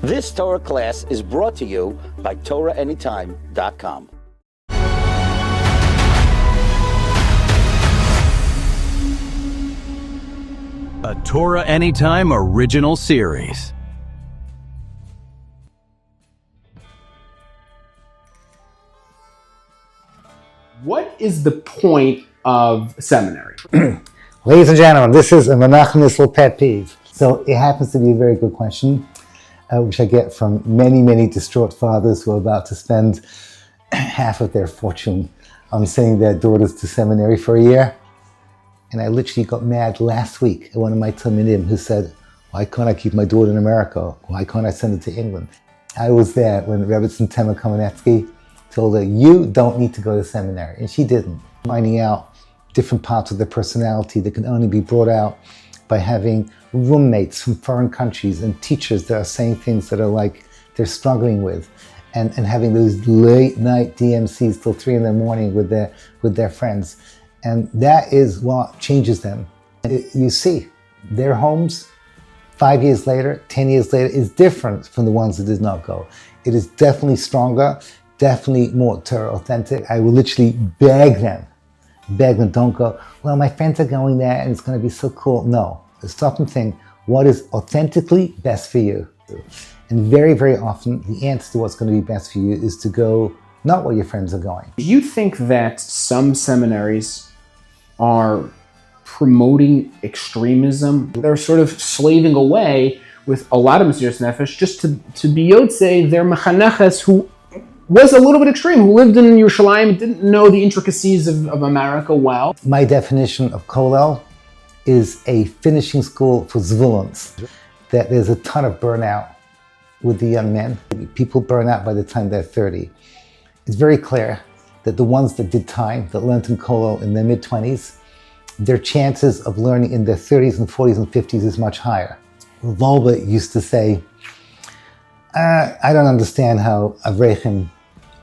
This Torah class is brought to you by TorahAnytime.com. A Torah Anytime original series. What is the point of seminary? Ladies and gentlemen, this is a Menachem Nissel pet peeve. So it happens to be a very good question, which I get from many, many distraught fathers who are about to spend half of their fortune on sending their daughters to seminary for a year. And I literally got mad last week at one of my Talmidim who said, why can't I keep my daughter in America? Why can't I send her to England? I was there when Rebbe Tema Kamenetsky told her, you don't need to go to seminary. And she didn't. Finding out different parts of their personality that can only be brought out by having roommates from foreign countries and teachers that are saying things that are like they're struggling with, and having those late night DMCs till 3 a.m. with their friends. And that is what changes them. You see, their homes 5 years later, 10 years later is different from the ones that did not go. It is definitely stronger, definitely more Torah authentic. I will literally beg them, don't go, well, my friends are going there and it's going to be so cool. No, stop and think, what is authentically best for you? And very, very often, the answer to what's going to be best for you is to go not where your friends are going. Do you think that some seminaries are promoting extremism? They're sort of slaving away with a lot of Mesiras Nefesh just to be Yotzei, their mechaneches who was a little bit extreme, who lived in Yerushalayim, didn't know the intricacies of America well. My definition of Kollel is a finishing school for Zvulons. That there's a ton of burnout with the young men. People burn out by the time they're 30. It's very clear that the ones that did time, that learned in Kollel in their mid-20s, their chances of learning in their 30s and 40s and 50s is much higher. Volba used to say, I don't understand how Avrechim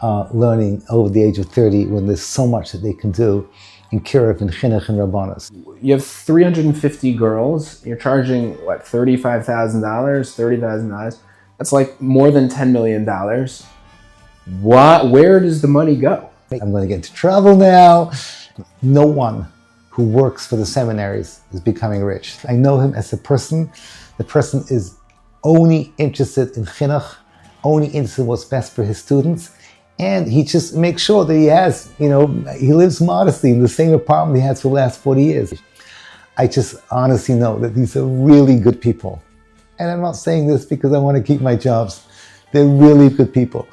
are learning over the age of 30 when there's so much that they can do in Kiruv and Chinuch and Rabbanos. You have 350 girls, you're charging, what, $35,000, $30,000? That's like more than $10 million. Where does the money go? I'm going to get into trouble now. No one who works for the seminaries is becoming rich. I know him as a person. The person is only interested in chinuch, only interested in what's best for his students, and he just makes sure that he has, he lives modestly in the same apartment he has for the last 40 years. I just honestly know that these are really good people. And I'm not saying this because I want to keep my jobs. They're really good people.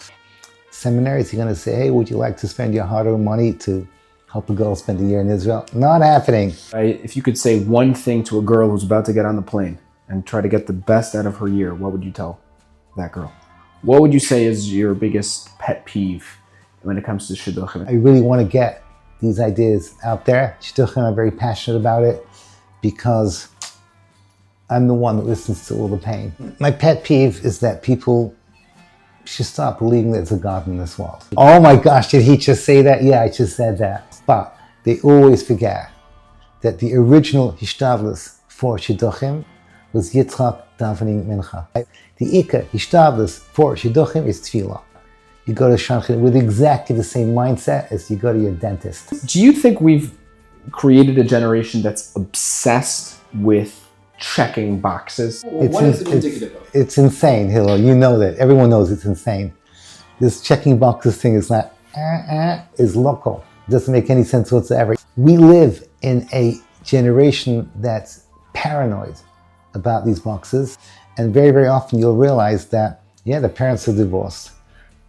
Seminaries, you're going to say, hey, would you like to spend your hard-earned money to help a girl spend a year in Israel? Not happening. If you could say one thing to a girl who's about to get on the plane and try to get the best out of her year, what would you tell that girl? What would you say is your biggest pet peeve when it comes to shidduchim? I really want to get these ideas out there. Shidduchim, I'm very passionate about it because I'm the one that listens to all the pain. My pet peeve is that people should stop believing there's a God in this world. Oh my gosh, did he just say that? Yeah, I just said that. But they always forget that the original hishtadlus for shidduchim was Yitzchak davening mincha. The Ikar hishtadlus for shidduchim is tefillah. You go to Shanchin with exactly the same mindset as you go to your dentist. Do you think we've created a generation that's obsessed with checking boxes? What is it indicative of? It's insane, Hillel. You know that. Everyone knows it's insane. This checking boxes thing is not, is local. It doesn't make any sense whatsoever. We live in a generation that's paranoid about these boxes. And very, very often you'll realize that, yeah, the parents are divorced.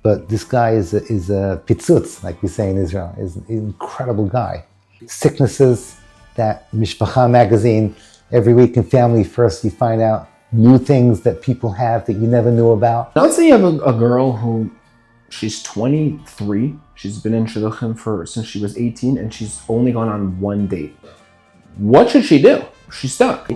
But this guy is a pitzutz, like we say in Israel, is an incredible guy. Sicknesses that Mishpacha magazine, every week in Family First, you find out new things that people have that you never knew about. Now let's say you have a girl who, she's 23, she's been in shidduchim since she was 18, and she's only gone on one date. What should she do? She's stuck.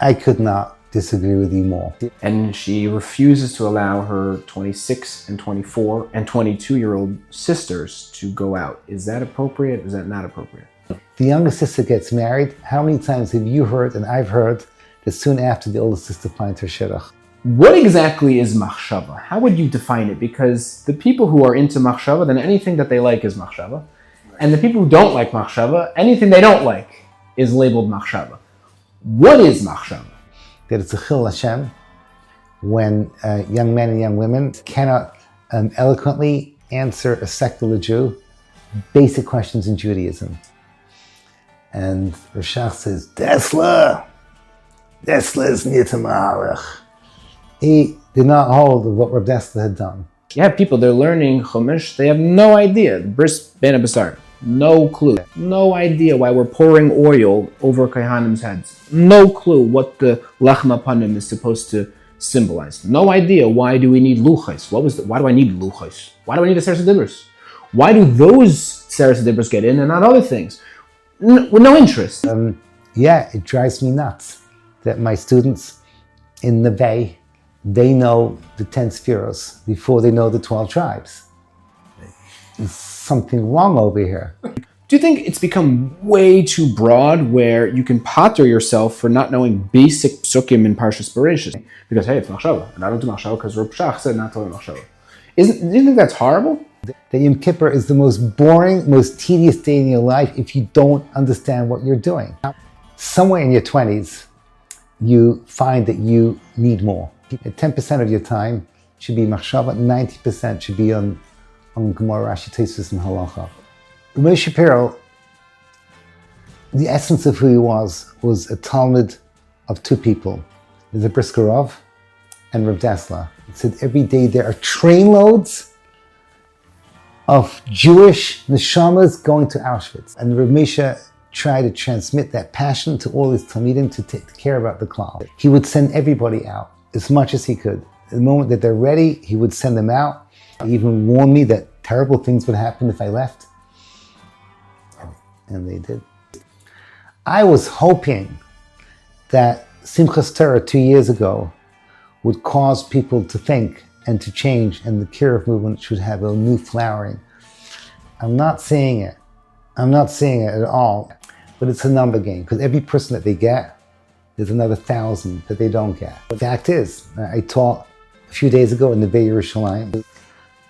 I could not disagree with you more. And she refuses to allow her 26 and 24 and 22-year-old sisters to go out. Is that appropriate? Is that not appropriate? The younger sister gets married. How many times have you heard, and I've heard, that soon after the older sister finds her shidduch? What exactly is Machshava? How would you define it? Because the people who are into Machshava, then anything that they like is Machshava. And the people who don't like Machshava, anything they don't like is labeled Machshava. What is Machshava? That it's a chil Hashem when young men and young women cannot eloquently answer a secular Jew basic questions in Judaism. And Rashach says, Desla is Nita Ma'arech. He did not hold of what Reb Desla had done. You have people, they're learning Chumash, they have no idea. Bris Ben Abasar, no clue. No idea why we're pouring oil over Kohanim's heads. No clue what the Lechem Apanim is supposed to symbolize. No idea why do we need luchos. Why do I need luchos? Why do I need a Seres HaDibros? Why do those Seres HaDibros get in and not other things? With no interest. Yeah, it drives me nuts that my students in the Bay, they know the 10 spheros before they know the 12 tribes. There's something wrong over here. Do you think it's become way too broad where you can potter yourself for not knowing basic psukim in Parshas Bereshis? Because, hey, it's Machshava, and I don't do Machshava because Reb Shach said not to learn Machshava. Do you think that's horrible? That Yom Kippur is the most boring, most tedious day in your life if you don't understand what you're doing. Somewhere in your 20s, you find that you need more. 10% of your time should be Machshava, 90% should be on Gemara, Rashi, Tosfos, and Halacha. Moshe Shapiro, the essence of who he was a Talmud of two people. There's a Brisker Rav and Reb Desla. It said every day there are trainloads of Jewish neshamas going to Auschwitz. And Reb Moshe tried to transmit that passion to all his Talmidim to take care about the klal. He would send everybody out as much as he could. The moment that they're ready, he would send them out. He even warned me that terrible things would happen if I left. And they did. I was hoping that Simchas Torah 2 years ago would cause people to think and to change, and the Kiruv movement should have a new flowering. I'm not seeing it. I'm not seeing it at all. But it's a number game, because every person that they get, there's another 1,000 that they don't get. The fact is, I taught a few days ago in the Bay Yerushalayim,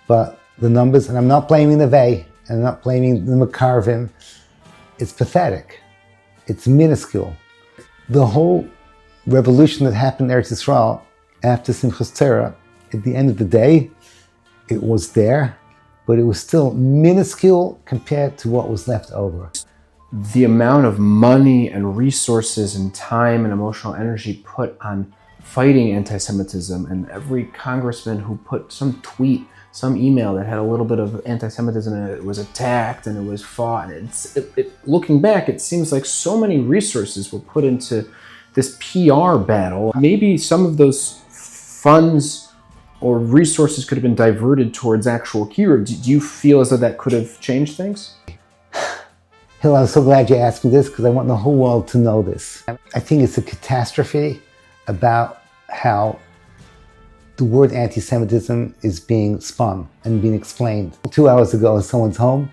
but the numbers, and I'm not blaming the Bay, and I'm not blaming the Makarvim, it's pathetic. It's minuscule. The whole revolution that happened in Eretz Yisrael after Simchas Torah, at the end of the day, it was there, but it was still minuscule compared to what was left over. The amount of money and resources and time and emotional energy put on fighting anti-Semitism, and every congressman who put some tweet, some email that had a little bit of anti-Semitism in it was attacked and it was fought. And looking back, it seems like so many resources were put into this PR battle. Maybe some of those funds or resources could have been diverted towards actual kiruv. Do you feel as though that could have changed things? Hill, I'm so glad you asked me this because I want the whole world to know this. I think it's a catastrophe about how the word anti-Semitism is being spun and being explained. 2 hours ago, I was in someone's home,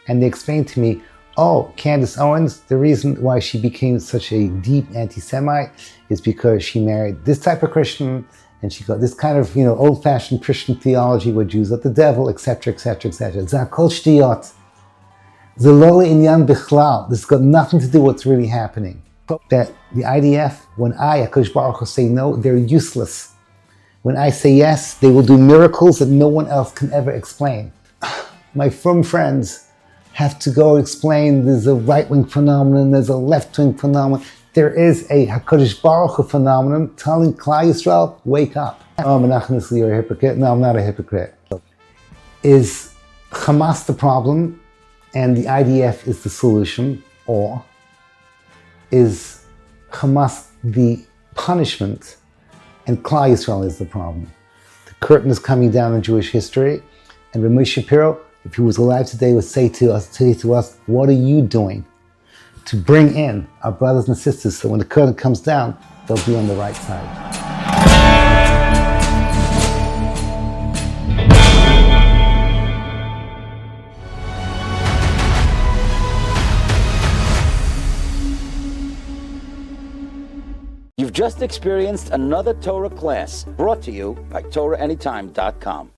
and they explained to me, oh, Candace Owens, the reason why she became such a deep anti-Semite is because she married this type of Christian, and she got this kind of, old-fashioned Christian theology where Jews are the devil, etc., etc., etc. Zakol shtiyot. Zaloli inyan bichlal. This has got nothing to do with what's really happening. That the IDF, when HaKadosh Baruch Hu, say no, they're useless. When I say yes, they will do miracles that no one else can ever explain. My frum friends have to go explain there's a right-wing phenomenon, there's a left-wing phenomenon. There is a HaKadosh Baruch Hu phenomenon telling Klal Yisrael, wake up. Oh, Menachem Nissel, you're a hypocrite. No, I'm not a hypocrite. Is Hamas the problem and the IDF is the solution, or is Hamas the punishment and Klal Yisrael is the problem? The curtain is coming down in Jewish history, and Rabbi Moshe Shapiro, if he was alive today, would say to us, what are you doing to bring in our brothers and sisters so when the curtain comes down, they'll be on the right side? You've just just experienced another Torah class brought to you by TorahAnytime.com.